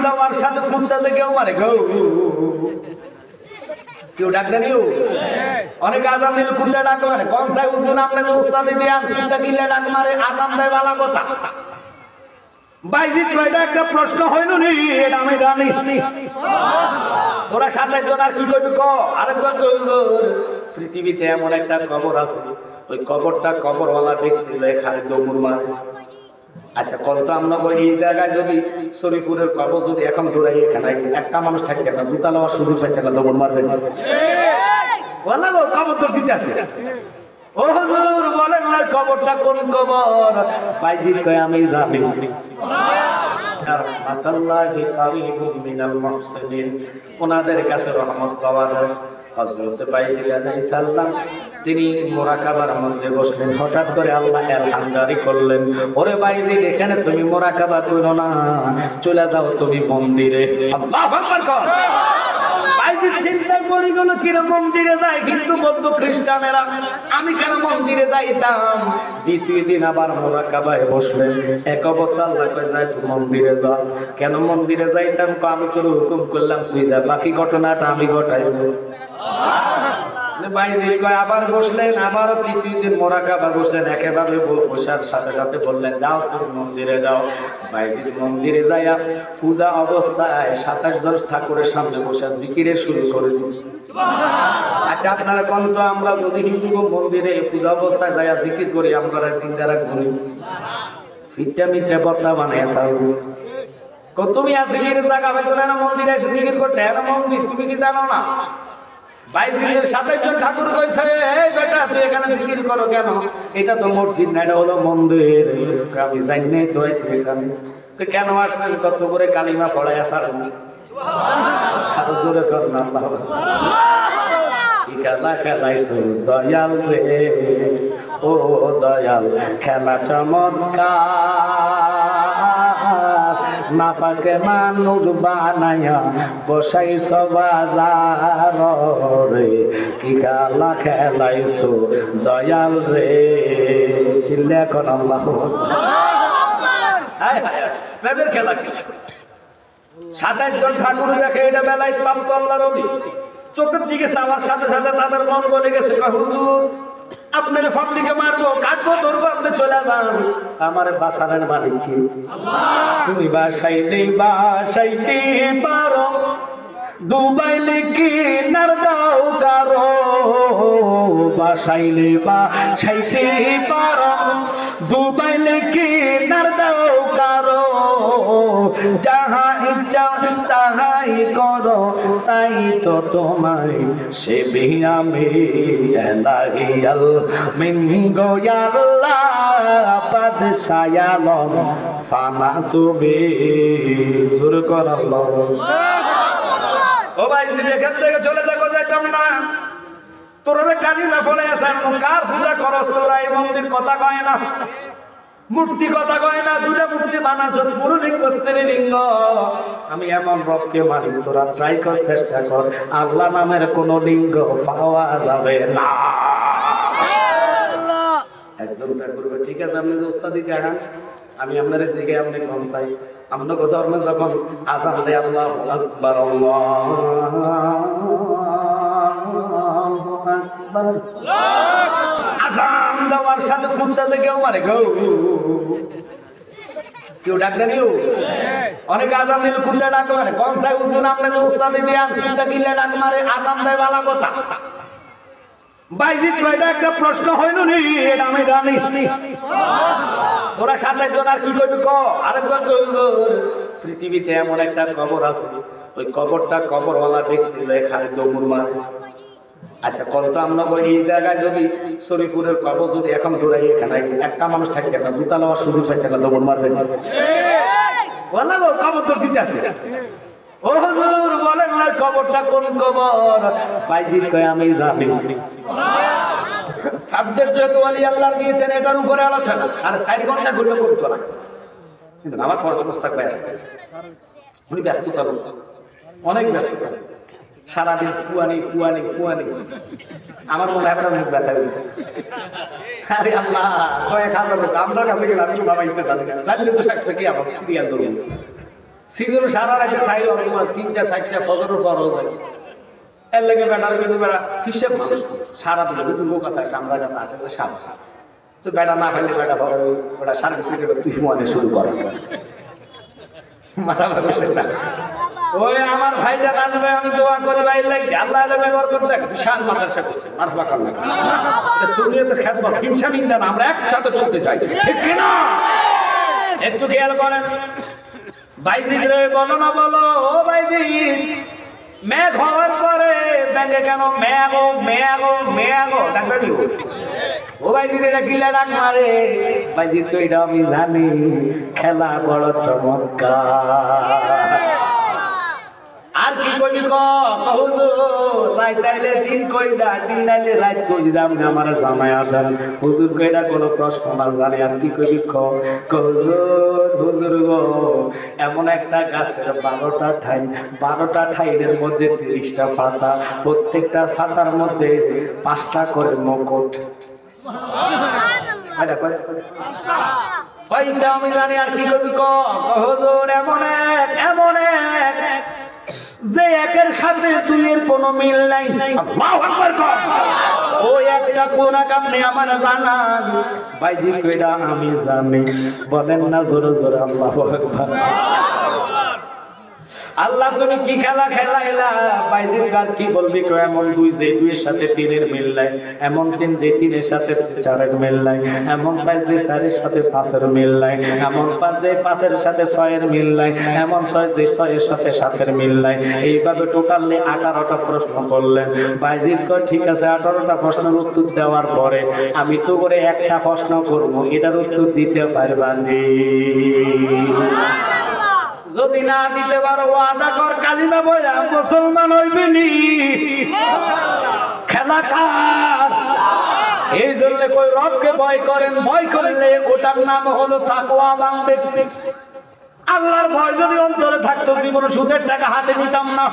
দেওয়ার সাথে শুনতে কেউ মারে গো কেউ ডাক দেন অনেক আজান দিলে কুত্তা ডাক মারে কোন সাই হুজুর আপনি যে উস্তাদি দিয়ান কুত্তা কিলে ডাক মারে আজান দেয় বালা কথা বাইজিদ কয়টা একটা প্রশ্ন হইল নি এটা আমি জানি ওরা 27 জন আর কি কইবে ক আরেকজন পৃথিবীতে এমন একটা কবর আছে ওই কবরটা কবরওয়ালা ব্যক্তি এখানে দৌড় মারে আচ্ছা কত আমরা এই জায়গায় যদি শরীফপুরের কবর যদি এখন দৌড়াই এখানে একটা মানুষ থাকতে না জুতা নেওয়ার সুযোগ থাকতে না দৌড় মারবে বলা গো কবর তো দিতেছে ও হুজুর বলেন না কবরটা কোন কবর বাইজিদ কয় আমি জানি রাহমাতুল্লাহি কারীমুম মিনাল মুহসিনিন ওনাদের কাছে রহমত পাওয়া যায় হযরত বাইজিদ আলাইহিস সালাম তিনি মুরাকাবার মধ্যে বসলেন হঠাৎ করে আল্লাহ ইলহাম জারি করলেন ওরে বাইজিদ এখানে তুমি মুরাকাবা করো না চলে যাও তুমি মন্দিরে আল্লাহু আকবার কর বাইজিদ চিন্তা করে গেল কিরে মন্দিরে যায় কিন্তু বৌদ্ধ খ্রিস্টানেরা আমি কেন মন্দিরে যাইতাম দ্বিতীয় দিন আবার মুরাকাবায় বসলেন এক অবস্থা আল্লাহ কয় যায় তুই মন্দিরে যা কেন মন্দিরে যাইতাম আমি তোর হুকুম করলাম তুই যা বাকি ঘটনাটা আমি ঘটাইব বাইজিদ কয় আবার বসলেন আবার তৃতীয় দিন মুরাকাবা বসলেন একেবারে বসার সাথে সাথে বললেন যাও তুমি মন্দিরে যাও বাইজিদ মন্দিরে যাইয়া পূজা অবস্থায় 27 জন ঠাকুরের সামনে বসে জিকিরে শুরু করে দিচ্ছে আচ্ছা আপনারা কোন তো আমরা যদি হিন্দু মন্দিরে পূজা অবস্থায় যাইয়া জিকির করি আমরা চিন্তা রাখবো ফিটটা মিটটা বর্তা বানায় তুমি আর জিকিরের জায়গা হয়তো না মন্দিরে এসে জিকির করতে না মন্দির তুমি কি জানো না বাইজিদের 27 জন ঠাকুর কইছে এই বেটা তুই এখানে জিকির করো কেন এটা তো মসজিদ না এটা হলো মন্দির আমি জানি না তো আইছি এখানে তো কেন আসছেন কত করে কালিমা পড়ায়া সারছি সুবহানাল্লাহ জোরে কর না আল্লাহ কি খেলা খেলাইছো দয়াল রে ও দয়াল খেলা চমৎকার নাফাকে মানুষ বানায়া বসাইছো বাজার রে কি খেলা খেলাইছো দয়াল রে চিল্লা এখন আল্লাহ প্রেমের খেলা 27 জন ঠাকুর দেখে এটা বেলায় প্রাপ্ত আল্লাহর ওলি চোখের দিকে চাওয়ার সাথে সাথে তাদের মন বলে গেছে হুজুর আপনার ফাবলিকে মারবো কাটবো ধরবো আপনি চলে যান আমার বাসারের মালিক কি তুমি বাসাইতে পারো দুবাইলে কি নার দাও কারো বাসাইতে পারো দুবাইলে কি নার দাও কারো যাহা ইচ্ছা তাহাই করো তাই তো তোমায় সে আমি এলাহিয়াল মিনগো আল্লাহ বাদশায়ালম ফানা তুমি জোর কর আল্লাহ ও ভাই এখান থেকে চলে যাইতাম না তোরা কালিমা পড়ে আছেন কার পূজা করস তোরা এই মন্দির কথা কয় না মূর্তি কথা কয় না দুটা মূর্তি বানাছো পুরুলিঙ্গ স্ত্রীলিঙ্গ আমি এমন রবকে মানি তোরা ট্রাই কর চেষ্টা কর আল্লাহ নামের কোন লিঙ্গ পাওয়া যাবে না একজন করবে ঠিক আছে আপনি ওস্তাদি দেখান আমি আপনার জায়গায় আপনি কম চাই আপনার কথা আপনার যখন আজান দেয় আল্লাহু আকবার আজান দেওয়ার সাথে শুনতে কেউ মারে গো কেউ ডাক দেন অনেক আজান দিলে কুত্তা ডাক মারে কোন সাই হুজুর আপনি যে উস্তাদি দিয়ান কুত্তা কিলে ডাক মারে আজান দেয় বালা কথা বাইজিদ কয়টা একটা প্রশ্ন হইল নি এটা আমি জানি ওরা 27 জন আর কি কইবে ক আরেকজন পৃথিবীতে এমন একটা কবর আছে ওই কবরটা কবরওয়ালা ব্যক্তি এখানে দৌড় মারে আচ্ছা কত আমরা এই জায়গায় যদি শরীফপুরের কবর যদি এখন দৌড়াই এখানে একটা মানুষ থাকতে না জুতা নেওয়ার সুযোগ থাকতে না দৌড় মারবে বলা গো কবর তো দিতেছে ও হুজুর বলেন না কবরটা কোন কবর বাইজিদ কয় আমি জানি সাবজেক্ট যেহেতু ওলি আল্লাহ দিয়েছেন এটার উপরে আলোচনা আর 4 ঘন্টা ঘুরলে করতো না কিন্তু আমার পর্দা পুস্তক পায় আসছে উনি ব্যস্ত থাকেন অনেক ব্যস্ত থাকেন সারাদিন ফুয়ানি আমার মনে হয় মুখ ব্যথা হয়েছে আরে আল্লাহ কয়েক হাজার লোক আমরা কাছে গেলে আমি বাবা ইচ্ছে জানি তো থাকছে কি আমার সিরিয়াস ধরুন সিজুর সারা রাতে খাই তোমার 3টা 4টা ফজরের পর হয়ে যায় এর লাগে বেটার কিন্তু বেটা হিসেব মানুষ সারা দিলে কিছু লোক আছে আমরা কাছে আসে সারা তো বেটা না খাইলে বেটা পরে ওটা সারা থেকে তুই মনে শুরু করে মারামারি না ওই আমার ভাইজান আসবে আমি দোয়া করে ভাই লাগে আল্লাহ ব্যবহার করতে বিশাল মাদ্রাসা করছে মারবা কান্না সুনিয়তের খেদমত হিংসা না আমরা একসাথে চলতে চাই ঠিক কি না একটু খেয়াল করেন বাইজিদ রে বলো না বলো ও বাইজিদ মেঘ হওয়ার পরে ব্যাংকে কেন মেয়াগো ডাকবি ও বাইজিদ এটা কিলা ডাক মারে বাইজিদ তো এটা আমি জানি খেলা বড় চমৎকার আর কি কইবি হুজুর রাত তাইলে দিন কই যায় দিন নাইলে রাত কই যাম আমার জামাই আছেন হুজুর কইরা কোনো প্রশ্ন না জানে আর কি কইবি হুজুর গো এমন একটা গাছের 12টা ঠাইয়ের মধ্যে 30টা পাতা প্রত্যেকটা পাতার মধ্যে 5টা করে মুকুট আমি জানি আর কি কইবি হুজুর এমন এক যে একের সাথে দুইয়ের কোনো মিল নাই আল্লাহু আকবার কর ওই একটা কোন কামনে আমার জানান বাইজি কইরা আমি জানি বলেন না জোরে জোরে আল্লাহু আকবার আল্লাহ তুমি কি খেলা খেলাইলা বাইজির গাল কি বলবি কো এমন দুই যে দুইয়ের সাথে তিনের মিল নাই এমন তিন যে তিনের সাথে চারের মিল নাই এমন চার যে চারের সাথে পাঁচের মিল নাই এমন পাঁচ যে পাঁচের সাথে ছয়ের মিল নাই এমন ছয় যে ছয়ের সাথে সাতের মিল নাই এইভাবে টোটালি 18টা প্রশ্ন করলেন বাইজির কয় ঠিক আছে 18টা প্রশ্নের উত্তর দেওয়ার পরে আমি তো করে একটা প্রশ্ন করব এটার উত্তর দিতে পারবা নি যদি না দিতে পারো ওয়াদা কর কালিমা বইরা মুসলমান হইবি নি খেলা কার এই জন্য কই রবকে ভয় করেন ভয় করলে ওটার নাম হলো তাকওয়াবান ব্যক্তি আল্লাহর ভয় যদি অন্তরে থাকতো জীবনে সুদের টাকা হাতে নিতাম না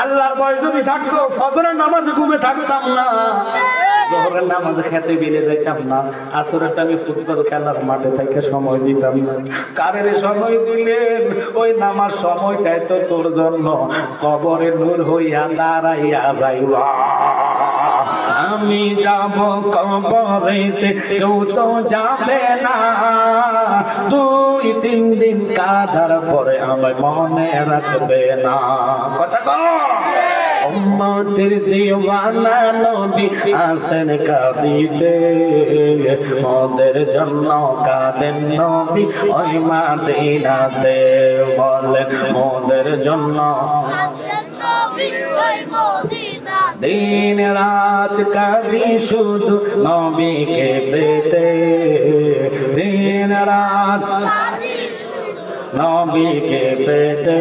আল্লাহর ভয় যদি থাকতো ফজরের নামাজে ঘুমে থাকতাম না জোহরের নামাজে খেতে বেরে যাইতাম না আসরের আমি ফুটবল খেলার মাঠে থেকে সময় দিতাম না কারের সময় দিলেন ওই নামাজ সময়টাই তো তোর জন্য কবরে নূর হইয়া দাঁড়াইয়া যাইবা আমি যাব কবরেতে কেউ তো যাবে না 2-3 দিন কাঁদার পরে আমার মনে রাখবে না কথা কও উম্মতের দিওয়ানা নবী আসেন কাঁদিতে মোদের জন্য কাঁদেন নবী ওই মদিনাতে বলেন মোদের জন্য কাঁদেন নবী ওই মদিনাতে দিন রাত কাঁদি শুধু নবীকে পেতে দিন রাত কাঁদি নবীকে পেতে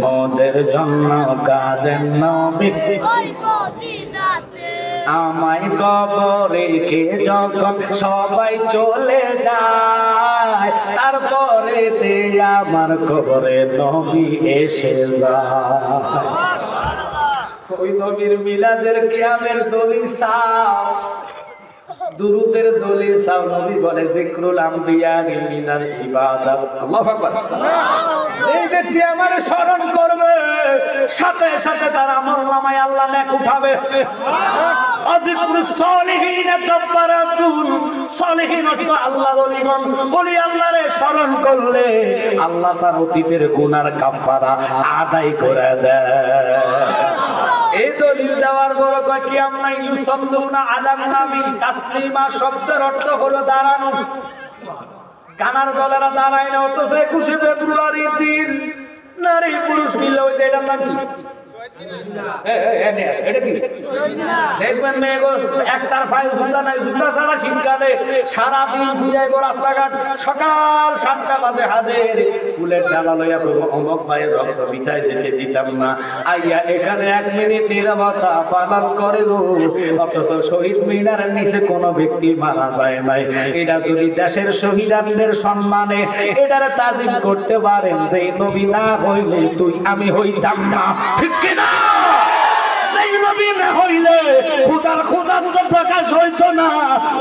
মোদের জন্য কাঁদেন নবী ওই মদিনাতে আমায় কবরে কে যখন সবাই চলে যায় তারপরে তে আমার কবরে নবী এসে যায় ওই নবীর মিলাদের কিয়ামের দলিল চাও দুরুদের দলিল চাও নবী বলে যিকরুল আমবিয়া মিনাল ইবাদত আল্লাহু আকবার এই ব্যক্তি আমারে স্মরণ করবে সাথে সাথে তার আমলনামায় আল্লাহ নেক উঠাবে আজিকুরুস সলিহিন কাফারাতুন সলিহিন অর্থ আল্লাহর ওলিগণ বলি আল্লাহরে স্মরণ করলে আল্লাহ তার অতীতের গুনার কাফারা আদায় করে দেয় এই দলিল দেওয়ার বড় কি আমরা ইউসাল্লুনা আলান নবী তাসলিমা শব্দের অর্থ হলো দাঁড়ানো কানার গলারা দাঁড়ায় না অথচ 21 ফেব্রুয়ারির দিন নারী পুরুষ মিলে হইছে এটার নাম কি দেখবেন একটার জুতা নাই জুতা ছাড়া শীতকালে সারাদিন ঘুরাইব রাস্তাঘাট সকাল 7টা বাজে হাজির ফুলের ডালা লইয়া অমক ভাইয়ের রক্ত বিছায় যেতে দিতাম না আইয়া এখানে 1 মিনিট নীরবতা পালন করিল অথচ শহীদ মিনারের নিচে কোনো ব্যক্তি মারা যায় নাই এটা যদি দেশের শহীদদের সম্মানে এটারে তাজিম করতে পারেন যে নবী না হইলে তুই আমি হইতাম না ঠিক কিনা এই নবী না হইলে খোদার তো প্রকাশ হইতো না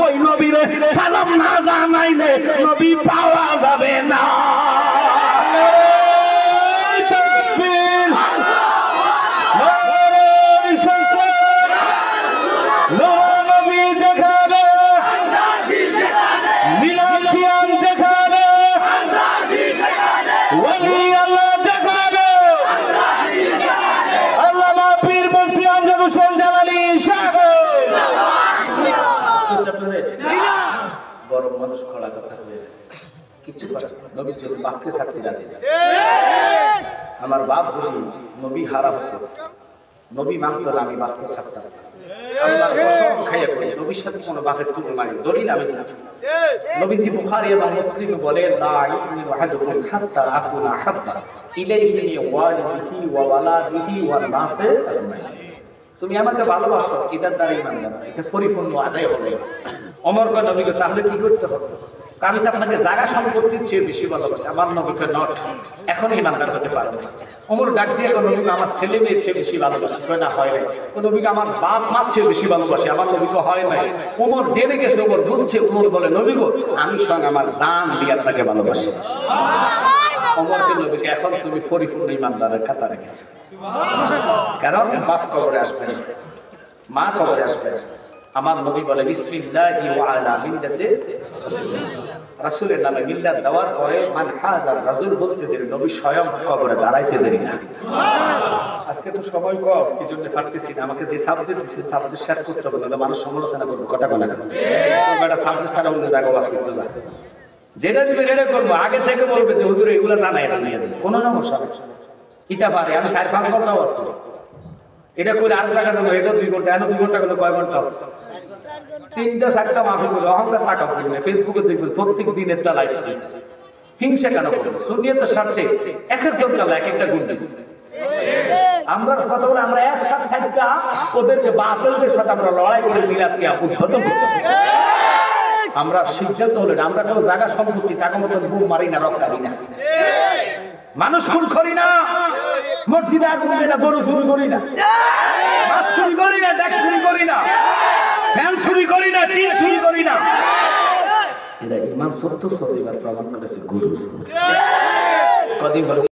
ওই নবীরে সালাম না জানাইলে নবী পাওয়া যাবে না ওলি আল্লাহ দেখানো আল্লামা পীর মুফতি আমজাদ হোসেন জালালী সাহেব বড় মানুষ খোলা কথা হয়ে কিছু করে নবী যদি বাপকে ছাড়তে যাচ্ছে আমার বাপ যদি নবী হারা হতো নবী মানতো না আমি বাপকে ছাড়তাম আল্লাহর কসম খাইয়া বলি নবীর সাথে কোনো বাপের তুলনা নাই দলিল আমি দিচ্ছি নবীজি বুখারী এবং মুসলিমে বলেন লা ইউমিনু আহাদুকুম হাত্তা আকুনা হাব্বা ইলাইহি মিন ওয়ালিদিহি ওয়া ওয়ালাদিহি ওয়ান নাসি আজমাইন তুমি আমাকে ভালোবাসো এটার দ্বারা ঈমান আনো এটা পরিপূর্ণ আদায় হবে ওমর কয় নবীকে তাহলে কি করতে হবে আমি তো আপনাকে জায়গা সম্পত্তির চেয়ে বেশি ভালোবাসি আমার নবীকে নট এখন ইমানদার হতে পারবে না ওমর ডাক দিয়ে নবীকে আমার ছেলে মেয়ের চেয়ে বেশি ভালোবাসি না হয় নাই নবীকে আমার বাপ মার চেয়ে বেশি ভালোবাসি আমার নবীকে হয় নাই ওমর জেনে গেছে ওমর বুঝছে ওমর বলে নবী গো আমি সঙ্গে আমার জান দিয়ে আপনাকে ভালোবাসি ওমরকে নবীকে এখন তুমি পরিপূর্ণ ইমানদারের কাতারে গেছো কারণ বাপ কবরে আসবে মা কবরে আসবে আমার নবী বলে বিসমিল্লাহি ওয়া আলা মিল্লাতি রাসূলের নামে মিল্লাত দেওয়ার পরে মান হাজার রাসূল বলতে দেরি নবী স্বয়ং কবরে দাঁড়াইতে দেরি না আজকে তো সময় কম এইজন্য পারতেছি না আমাকে যে সাবজেক্ট দিছে সাবজেক্ট শেয়ার করতে হবে না মানুষ সমালোচনা করবে কথা বলে না তোমরা সাবজেক্ট ছাড়া অন্য জায়গায় ওয়াজ করতে যাও যেটা দিবে এটা করব আগে থেকে বলবে যে হুজুর এগুলা জানাই না কোনো সমস্যা নেই কিতা পারে আমি 4-5 ঘন্টা ওয়াজ করব এটা কইলে আর জায়গা যাবো এটা 2 ঘন্টা এনে 2 ঘন্টা করে কয় ঘন্টা 3-4টা মাহফিল বলে অহংকার টাকা দিবেন ফেসবুকে দেখবেন প্রত্যেক দিন একটা লাইভ দিতেছে হিংসা কেন করবে সুন্নিয়তের স্বার্থে এক একজন কালা এক একটা গুণ দিচ্ছে আমরা কথা বলে আমরা একসাথে থাকতা ওদেরকে বাতিলদের সাথে আমরা লড়াই করে মিলাদকে উদ্বোধন করতে আমরা সিদ্ধান্ত হলো আমরা কোনো জায়গা সম্পত্তি টাকা মতন বুম মারি না রক্তারি না মানুষ খুন করি না মসজিদে আগুন দিই না গরু চুরি করি না মাছ চুরি করি না ট্যাক্স চুরি করি না ফ্যান চুরি করি না টিন চুরি করি না এরা ইমাম সত্য সত্যিকার প্রমাণ করেছে গুরু কদিন